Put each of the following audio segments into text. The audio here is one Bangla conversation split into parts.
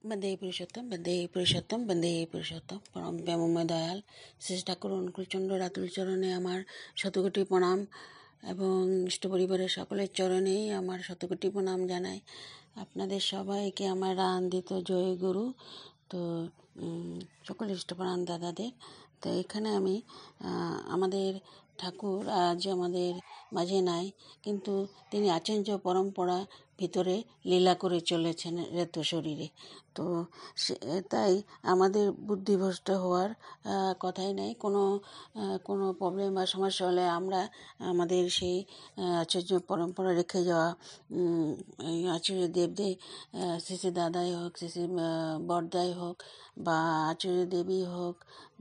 बंदे पुरुषोत्तम बंदे पुरुषोत्तम बंदे पुरुषोत्तम প্রণাম ব্যামময় দয়াল শ্রী ঠাকুর অনুকূলচন্দ্র রাতুল চরণে আমার শতকোটি প্রণাম এবং ইষ্ট পরিবারের সকলের চরণেই আমার শতকোটি প্রণাম জানাই। আপনাদের সবাইকে আমার আনন্দিত জয় গুরু। তো সকল ইষ্টপ্রাণ দাদাদের। তো এখানে আমি আমাদের ঠাকুর আজ আমাদের মাঝে নাই, কিন্তু তিনি আচার্য পরম্পরা ভিতরে লীলা করে চলেছেন রেত শরীরে। তো তাই আমাদের বুদ্ধিভ্রষ্ট হওয়ার কথাই নেই। কোনো প্রবলেম বা সমস্যা হলে আমরা আমাদের সেই আচার্য পরম্পরা রেখে যাওয়া এই আচার্য দেবদের শ্রী শ্রী দাদাই হোক, শ্রী শ্রী বড়দাই হোক, বা আচার্য দেবী হোক,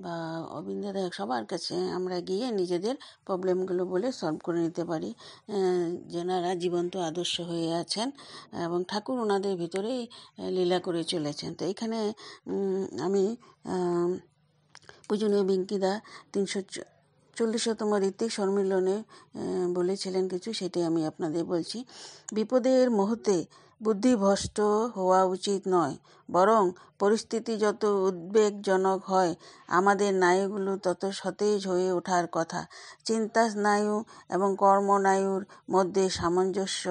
বা অবিন্দাদাই হোক, সবার কাছে আমরা গিয়ে নিজেদের প্রবলেমগুলো বলে সলভ করে নিতে পারি। যেনারা জীবন্ত আদর্শ হয়ে আছেন এবং ঠাকুর ওনাদের ভিতরেই লীলা করে চলেছেন। তো এখানে আমি পূজনীয় বিঙ্কিদা 340তম ঋত্বিক সম্মিলনে বলেছিলেন কিছু, সেটাই আমি আপনাদের বলছি। বিপদের মুহূর্তে বুদ্ধিভ্রষ্ট হওয়া উচিত নয়, বরং পরিস্থিতি যত উদ্বেগজনক হয় আমাদের স্নায়ুগুলো তত সতেজ হয়ে ওঠার কথা। চিন্তা স্নায়ু এবং কর্মস্নায়ুর মধ্যে সামঞ্জস্য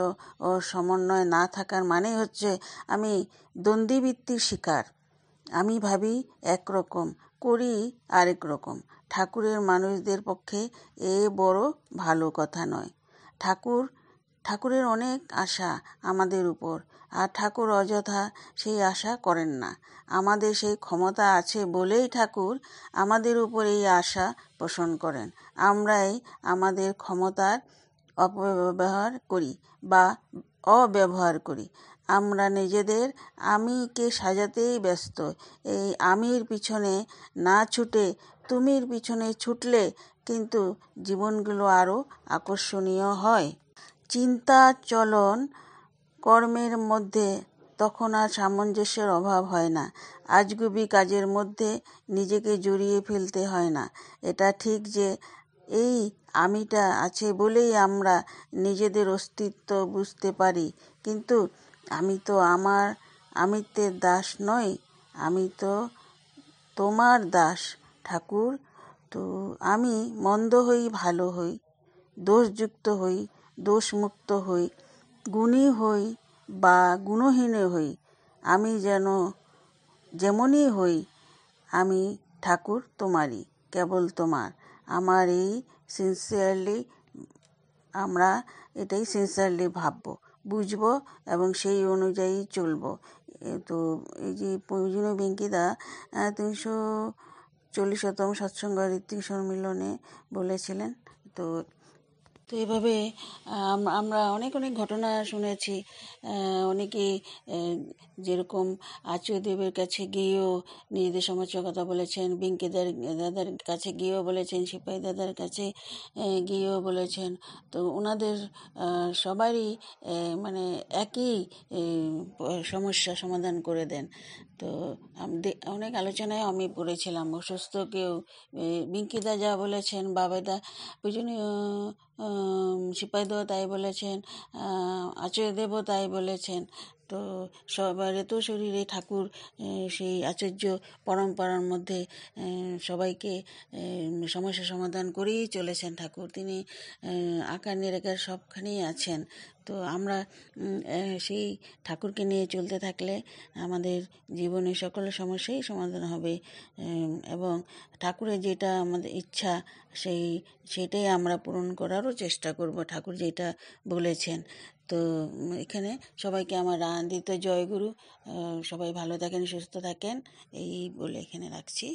ও সমন্বয় না থাকার মানে হচ্ছে আমি দ্বন্দ্ববৃত্তির শিকার। আমি ভাবি একরকম, করি আরেক রকম। ঠাকুরের মানুষদের পক্ষে এ বড় ভালো কথা নয়। ঠাকুরের অনেক আশা আমাদের উপর, আর ঠাকুর অযথা সেই আশা করেন না। আমাদের সেই ক্ষমতা আছে বলেই ঠাকুর আমাদের উপর এই আশা পোষণ করেন। আমরাই আমাদের ক্ষমতার অপব্যবহার করি বা অব্যবহার করি। আমরা নিজেদের আমিকে সাজাতেই ব্যস্ত। এই আমির পিছনে না ছুটে তুমির পিছনে ছুটলে কিন্তু জীবনগুলো আরও আকর্ষণীয় হয়। চিন্তা চলন কর্মের মধ্যে তখন আর সামঞ্জস্যের অভাব হয় না। আজগুবি কাজের মধ্যে নিজেকে জড়িয়ে ফেলতে হয় না। এটা ঠিক যে এই আমিটা আছে বলেই আমরা নিজেদের অস্তিত্ব বুঝতে পারি, কিন্তু আমি তো আমার আমিত্বের দাস নই, আমি তো তোমার দাস ঠাকুর। তো আমি মন্দ হই, ভালো হই, দোষযুক্ত হই, দোষমুক্ত হই, গুণী হই বা গুণহীন হই, আমি যেমনই হই, আমি ঠাকুর তোমারই, কেবল তোমার। আমার এই আমরা এটাই সিনসিয়ারলি ভাববো, বুঝবো এবং সেই অনুযায়ী চলবো। তো এই যে পূজনীয় বিঙ্কিদা 340তম সৎসঙ্গ ঋত্বিক সম্মিলনে বলেছিলেন। তো এভাবে আমরা অনেক ঘটনা শুনেছি। অনেকে যেরকম আচার্যদেবের কাছে গিয়েও নিজেদের সমস্যার কথা বলেছেন, বিঙ্কিদার দাদার কাছে গিয়েও বলেছেন, সিপাহী দাদার কাছে গিয়েও বলেছেন। তো ওনাদের সবারই মানে একই সমস্যা সমাধান করে দেন। তো অনেক আলোচনায় আমি পড়েছিলাম। অসুস্থ কেউ বিঙ্কিদা যা বলেছেন, বাবাদা পূজনীয় সিপাহীদাও তাই বলেছেন, আচার্যদেবও তাই বলেছেন। তো রেত শরীরে ঠাকুর সেই আচার্য পরম্পরার মধ্যে সবাইকে সমস্যা সমাধান করেই চলেছেন ঠাকুর। তিনি আকার নিরাকার সবখানেই আছেন। তো আমরা সেই ঠাকুরকে নিয়ে চলতে থাকলে আমাদের জীবনে সকল সমস্যাই সমাধান হবে এবং ঠাকুরের যেটা আমাদের ইচ্ছা সেটাই আমরা পূরণ করারও চেষ্টা করব, ঠাকুর যেটা বলেছেন। তো এখানে সবাইকে আমার আনন্দিত জয়গুরু। সবাই ভালো থাকেন, সুস্থ থাকেন, এই বলে এখানে রাখছি।